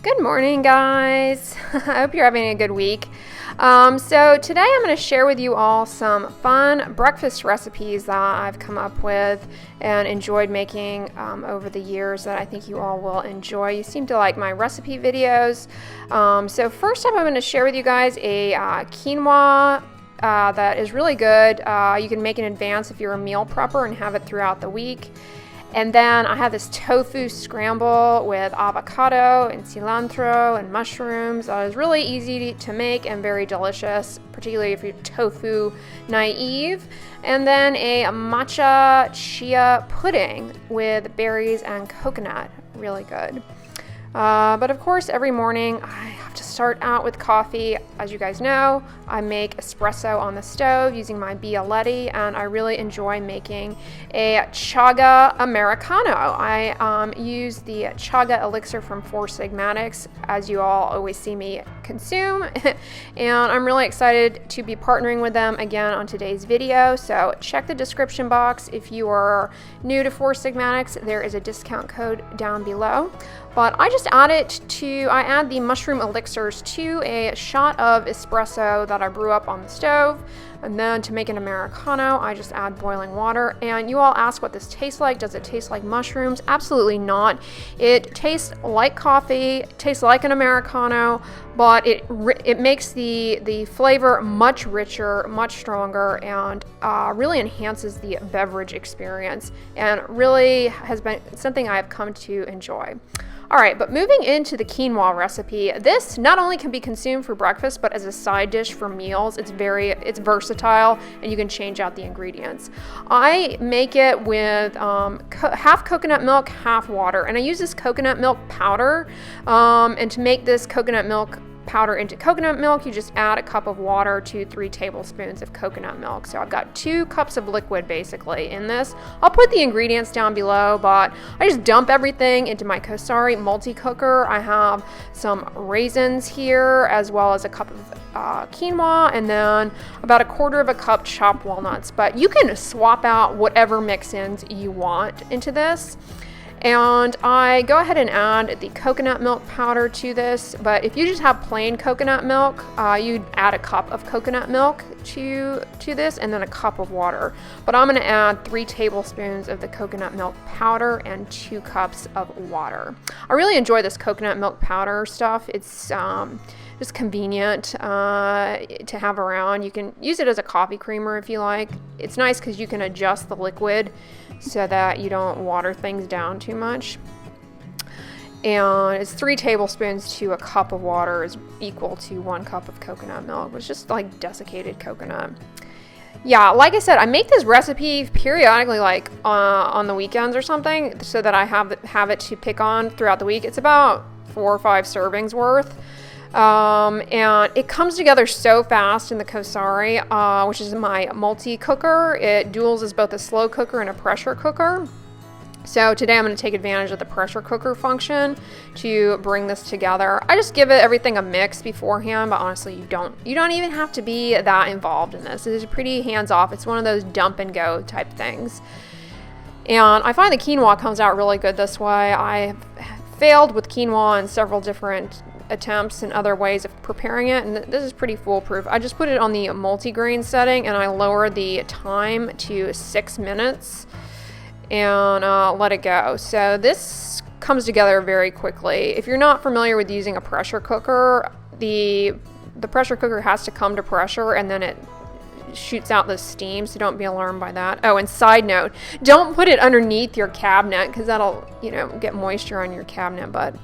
Good morning, guys. I hope you're having a good week. So today I'm going to share with you all some fun breakfast recipes that I've come up with and enjoyed making over the years that I think you all will enjoy. You seem to like my recipe videos. So first up, I'm going to share with you guys a quinoa that is really good. You can make in advance if you're a meal prepper and have it throughout the week. And then I have this tofu scramble with avocado and cilantro and mushrooms. That is really easy to make and very delicious, particularly if you're tofu naive. And then a matcha chia pudding with berries and coconut. Really good. But of course, every morning I have to start out with coffee. As you guys know, I make espresso on the stove using my Bialetti, and I really enjoy making a Chaga Americano. I use the Chaga elixir from Four Sigmatics, as you all always see me consume, and I'm really excited to be partnering with them again on today's video. So check the description box. If you are new to Four Sigmatics, there is a discount code down below. But I just add the mushroom elixirs to a shot of espresso that I brew up on the stove. And then to make an Americano, I just add boiling water. And you all ask what this tastes like. Does it taste like mushrooms? Absolutely not. It tastes like coffee, tastes like an Americano, but it makes the flavor much richer, much stronger, and really enhances the beverage experience, and really has been something I have come to enjoy. All right, but moving into the quinoa recipe, this not only can be consumed for breakfast, but as a side dish for meals. It's versatile, and you can change out the ingredients. I make it with half coconut milk, half water, and I use this coconut milk powder. And to make this coconut milk powder into coconut milk, you just add a cup of water to 3 tablespoons of coconut milk. So I've got 2 cups of liquid basically in this. I'll put the ingredients down below, but I just dump everything into my Kosari multi-cooker. I have some raisins here, as well as a cup of quinoa, and then about 1/4 cup chopped walnuts. But you can swap out whatever mix-ins you want into this. And I go ahead and add the coconut milk powder to this, but if you just have plain coconut milk, you'd add a cup of coconut milk to this, and then a cup of water. But I'm going to add 3 tablespoons of the coconut milk powder and 2 cups of water. I really enjoy this coconut milk powder stuff. It's just convenient to have around. You can use it as a coffee creamer if you like. It's nice because you can adjust the liquid so that you don't water things down too much. And it's 3 tablespoons to a cup of water is equal to 1 cup of coconut milk, which is just like desiccated coconut. Yeah, like I said, I make this recipe periodically, like on the weekends or something, so that I have it to pick on throughout the week. It's about 4 or 5 servings worth. And it comes together so fast in the Kosari, which is my multi-cooker. It duals as both a slow cooker and a pressure cooker. So today I'm going to take advantage of the pressure cooker function to bring this together. I just give everything a mix beforehand, but honestly, you don't even have to be that involved in this. It is pretty hands-off. It's one of those dump and go type things. And I find the quinoa comes out really good this way. I have failed with quinoa in several different attempts and other ways of preparing it, and this is pretty foolproof. I just put it on the multi-grain setting, and I lower the time to 6 minutes and let it go. So this comes together very quickly. If you're not familiar with using a pressure cooker, the pressure cooker has to come to pressure, and then it shoots out the steam, so don't be alarmed by that. Oh, and side note, don't put it underneath your cabinet, because that'll get moisture on your cabinet. But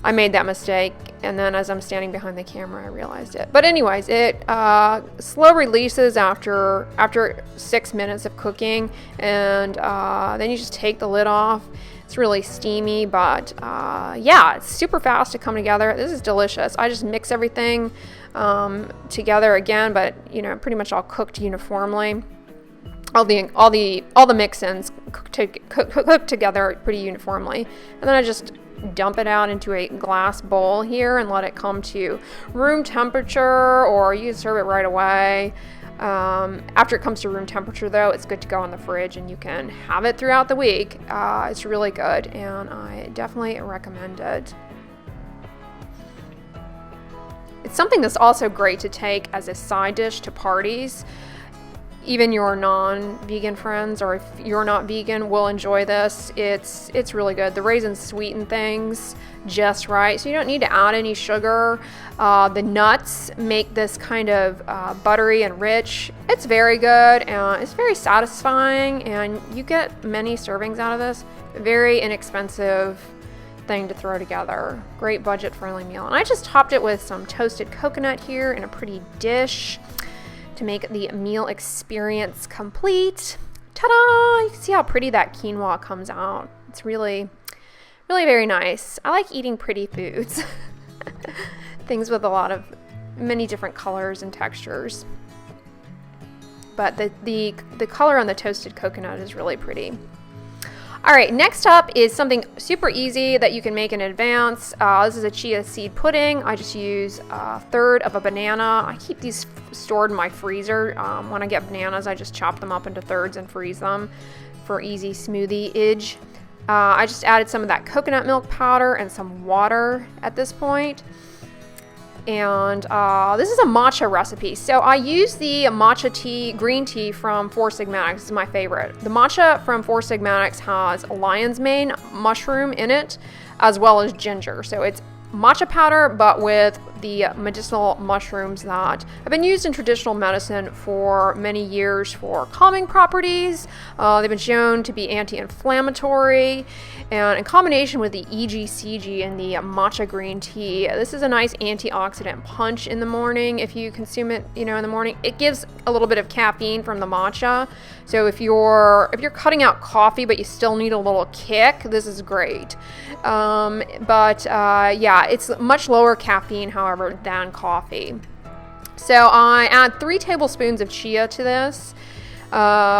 I made that mistake, and then as I'm standing behind the camera, I realized it. But anyways, it slow releases after 6 minutes of cooking, and then you just take the lid off. It's really steamy, but yeah, it's super fast to come together. This is delicious. I just mix everything together again, but pretty much all cooked uniformly. All the mix-ins cook together pretty uniformly, and then I just dump it out into a glass bowl here and let it come to room temperature, or you can serve it right away. After it comes to room temperature, though, it's good to go in the fridge, and you can have it throughout the week. It's really good, and I definitely recommend it. It's something that's also great to take as a side dish to parties. Even your non-vegan friends, or if you're not vegan, will enjoy this. It's really good. The raisins sweeten things just right, so you don't need to add any sugar. The nuts make this kind of buttery and rich. It's very good, and it's very satisfying, and you get many servings out of this. Very inexpensive thing to throw together. Great budget-friendly meal. And I just topped it with some toasted coconut here in a pretty dish to make the meal experience complete. Ta-da! You can see how pretty that quinoa comes out. It's really, really very nice. I like eating pretty foods. Things with a lot of many different colors and textures. But the color on the toasted coconut is really pretty. All right, next up is something super easy that you can make in advance. This is a chia seed pudding. I just use a third of a banana. I keep these stored in my freezer. When I get bananas, I just chop them up into thirds and freeze them for easy smoothie-age. I just added some of that coconut milk powder and some water at this point. And this is a matcha recipe. So I use the matcha tea, green tea from Four Sigmatics. This is my favorite. The matcha from Four Sigmatics has lion's mane mushroom in it, as well as ginger. So it's matcha powder, but with the medicinal mushrooms that have been used in traditional medicine for many years for calming properties. They've been shown to be anti-inflammatory, and in combination with the EGCG in the matcha green tea, this is a nice antioxidant punch in the morning. If you consume it, in the morning, it gives a little bit of caffeine from the matcha. So if you're cutting out coffee but you still need a little kick, this is great. Yeah, it's much lower caffeine, however, than coffee. So I add 3 tablespoons of chia to this,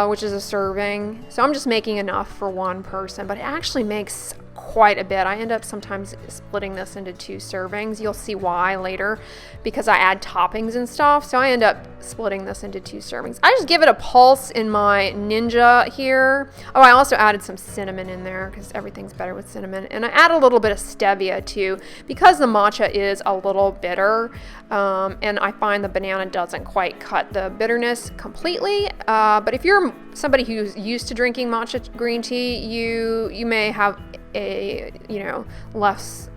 which is a serving. So I'm just making enough for one person, but it actually makes quite a bit. I end up sometimes splitting this into 2 servings. You'll see why later, because I add toppings and stuff. So I end up splitting this into 2 servings. I just give it a pulse in my Ninja here. Oh, I also added some cinnamon in there because everything's better with cinnamon. And I add a little bit of stevia too, because the matcha is a little bitter. And I find the banana doesn't quite cut the bitterness completely. But if you're somebody who's used to drinking matcha green tea, you may have a less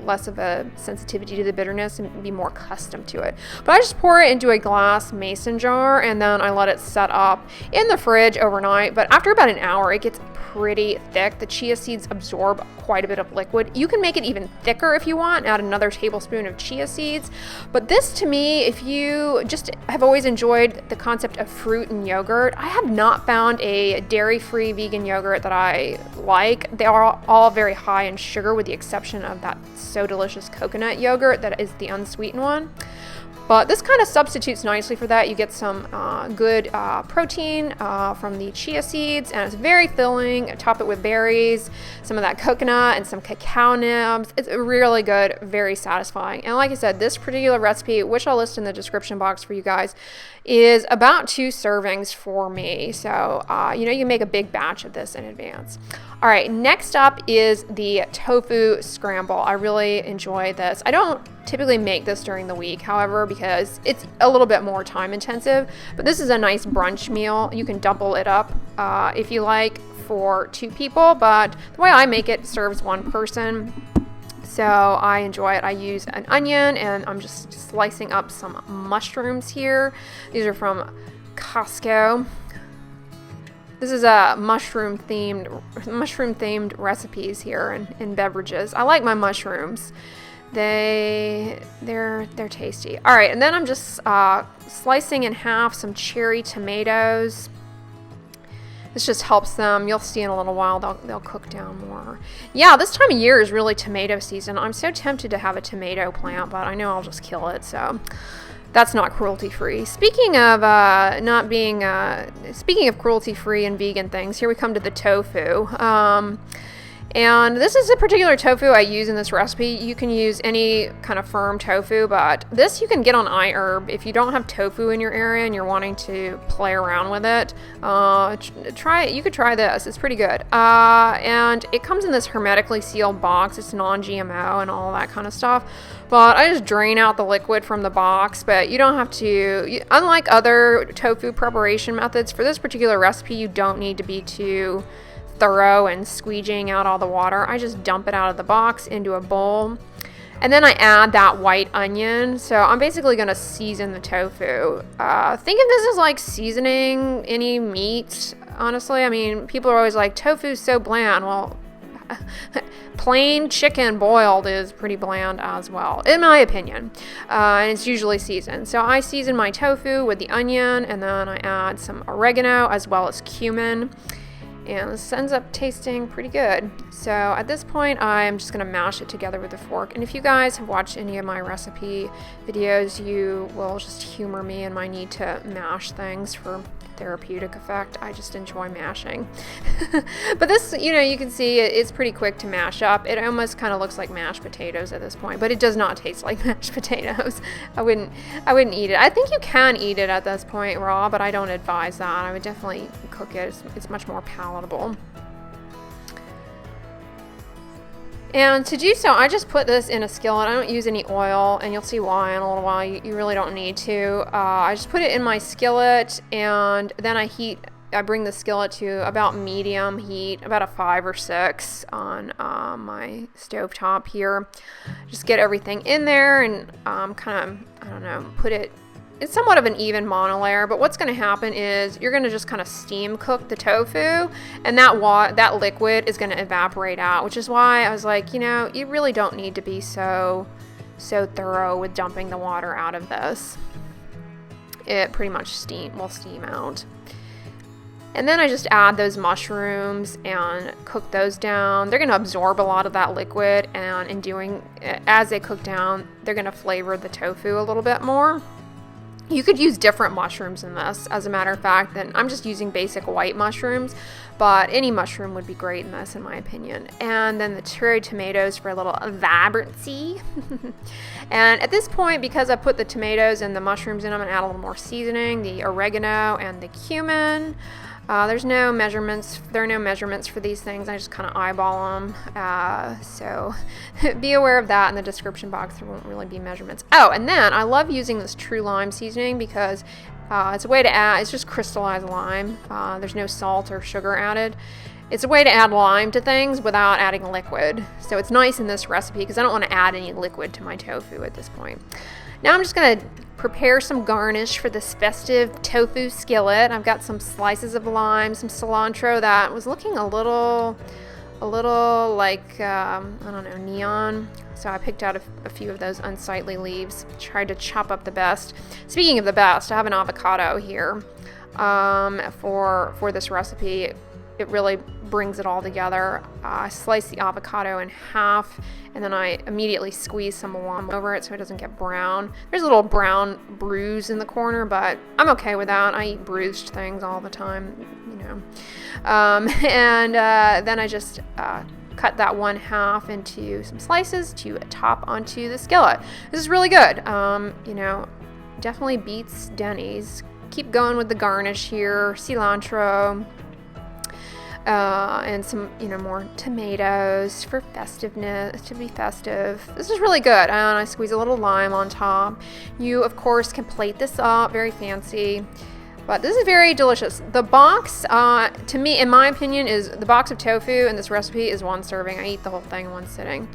of a sensitivity to the bitterness and be more accustomed to it. But I just pour it into a glass mason jar, and then I let it set up in the fridge overnight. But after about an hour, it gets pretty thick. The chia seeds absorb quite a bit of liquid. You can make it even thicker if you want, add another tablespoon of chia seeds. But this, to me, if you just have always enjoyed the concept of fruit and yogurt, I have not found a dairy-free vegan yogurt that I like. They are all very high in sugar, with the exception of that So Delicious coconut yogurt that is the unsweetened one. But this kind of substitutes nicely for that. You get some good protein from the chia seeds, and it's very filling. Top it with berries, some of that coconut, and some cacao nibs. It's really good, very satisfying. And like I said, this particular recipe, which I'll list in the description box for you guys, is about 2 servings for me. So, you make a big batch of this in advance. All right, next up is the tofu scramble. I really enjoy this. I don't typically make this during the week, however, because it's a little bit more time intensive, but this is a nice brunch meal. You can double it up if you like for 2 people, but the way I make it serves 1 person. So I enjoy it. I use an onion, and I'm just slicing up some mushrooms here. These are from Costco. This is a mushroom themed recipes here in beverages. I like my mushrooms. They're tasty. All right, and then I'm just slicing in half some cherry tomatoes. This just helps them. You'll see in a little while they'll cook down more. Yeah, this time of year is really tomato season. I'm so tempted to have a tomato plant, but I know I'll just kill it. So that's not cruelty-free. Speaking of speaking of cruelty-free and vegan things, here we come to the tofu. And this is a particular tofu I use in this recipe. You can use any kind of firm tofu, but this you can get on iHerb. If you don't have tofu in your area and you're wanting to play around with it, try it. You could try this. It's pretty good. And it comes in this hermetically sealed box. It's non-GMO and all that kind of stuff. But I just drain out the liquid from the box, but you don't have to. Unlike other tofu preparation methods, for this particular recipe, you don't need to be too thorough and squeegeeing out all the water. I just dump it out of the box into a bowl, and then I add that white onion. So I'm basically going to season the tofu. Think of this as like seasoning any meat, honestly. I mean, people are always like, tofu's so bland. Well, plain chicken boiled is pretty bland as well, in my opinion, and it's usually seasoned. So I season my tofu with the onion, and then I add some oregano as well as cumin. And this ends up tasting pretty good. So at this point, I'm just gonna mash it together with a fork. And if you guys have watched any of my recipe videos, you will just humor me in my need to mash things for therapeutic effect. I just enjoy mashing. But this, you know, you can see it's pretty quick to mash up. It almost kind of looks like mashed potatoes at this point, but it does not taste like mashed potatoes. I wouldn't eat it. I think you can eat it at this point raw, but I don't advise that. I would definitely cook it. It's much more palatable. And to do so, I just put this in a skillet. I don't use any oil, and you'll see why in a little while. You really don't need to. I just put it in my skillet, and then I bring the skillet to about medium heat, about a 5 or 6 on my stovetop here. Just get everything in there and kind of, I don't know, put it. It's somewhat of an even monolayer, but what's going to happen is you're going to just kind of steam cook the tofu, and that liquid is going to evaporate out, which is why I was like, you know, you really don't need to be so thorough with dumping the water out of this. It pretty much will steam out. And then I just add those mushrooms and cook those down. They're going to absorb a lot of that liquid, and as they cook down, they're going to flavor the tofu a little bit more. You could use different mushrooms in this, as a matter of fact, than I'm just using basic white mushrooms, but any mushroom would be great in this, in my opinion. And then the cherry tomatoes for a little vibrancy. And at this point, because I put the tomatoes and the mushrooms in, I'm going to add a little more seasoning, the oregano and the cumin. There are no measurements for these things. I just kind of eyeball them. So be aware of that in the description box. There won't really be measurements. Oh, and then I love using this true lime seasoning because it's a way to add, it's just crystallized lime. There's no salt or sugar added. It's a way to add lime to things without adding liquid. So it's nice in this recipe because I don't want to add any liquid to my tofu at this point. Now I'm just going to prepare some garnish for this festive tofu skillet. I've got some slices of lime, some cilantro that was looking a little like, I don't know, neon. So I picked out a few of those unsightly leaves, tried to chop up the best. Speaking of the best, I have an avocado here for this recipe. It really brings it all together. I slice the avocado in half, and then I immediately squeeze some lime over it so it doesn't get brown. There's a little brown bruise in the corner, but I'm okay with that. I eat bruised things all the time, you know. And then I just cut that one half into some slices to top onto the skillet. This is really good. You know, definitely beats Denny's. Keep going with the garnish here. Cilantro. And some, you know, more tomatoes for festiveness, to be festive. This is really good. And I squeeze a little lime on top. You, of course, can plate this up, very fancy. But this is very delicious. The box, to me, in my opinion, is the box of tofu in this recipe is 1 serving. I eat the whole thing in 1 sitting.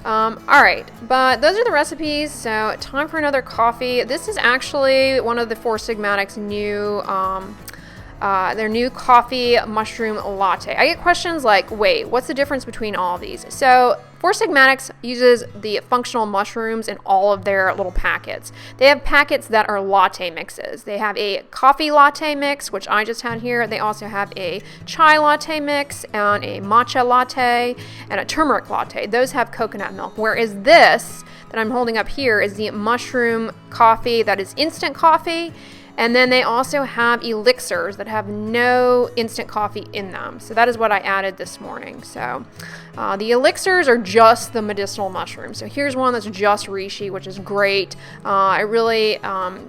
All right, but those are the recipes. So time for another coffee. This is actually one of the Four Sigmatic's new their new coffee mushroom latte. I get questions like, wait, what's the difference between all of these? So Four Sigmatics uses the functional mushrooms in all of their little packets. They have packets that are latte mixes. They have a coffee latte mix, which I just had here. They also have a chai latte mix and a matcha latte and a turmeric latte. Those have coconut milk, whereas this that I'm holding up here is the mushroom coffee that is instant coffee. And then they also have elixirs that have no instant coffee in them. So that is what I added this morning. So the elixirs are just the medicinal mushrooms. So here's one that's just reishi, which is great. I really,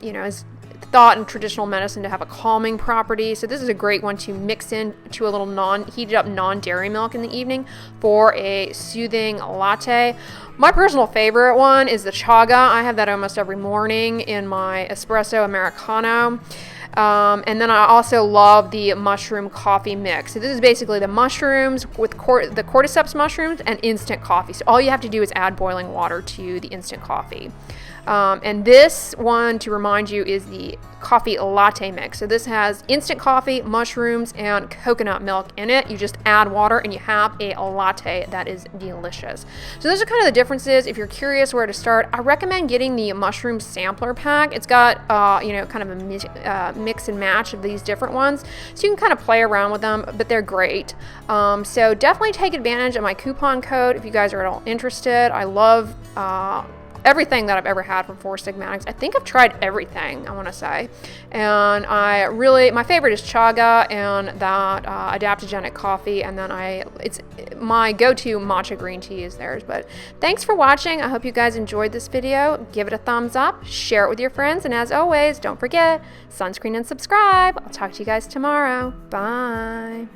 is thought in traditional medicine to have a calming property. So this is a great one to mix in to a little heated up non-dairy milk in the evening for a soothing latte. My personal favorite one is the Chaga. I have that almost every morning in my espresso Americano. And then I also love the mushroom coffee mix. So this is basically the mushrooms with the Cordyceps mushrooms and instant coffee. So all you have to do is add boiling water to the instant coffee. And this one, to remind you, is the coffee latte mix. So this has instant coffee, mushrooms, and coconut milk in it. You just add water and you have a latte that is delicious. So those are kind of the differences. If you're curious where to start, I recommend getting the mushroom sampler pack. It's got, kind of a mix and match of these different ones. So you can kind of play around with them, but they're great. So definitely take advantage of my coupon code if you guys are at all interested. I love everything that I've ever had from Four Sigmatics. I think I've tried everything, I want to say. And my favorite is Chaga and that adaptogenic coffee. And then it's my go-to matcha green tea is theirs. But thanks for watching. I hope you guys enjoyed this video. Give it a thumbs up, share it with your friends. And as always, don't forget, sunscreen and subscribe. I'll talk to you guys tomorrow. Bye.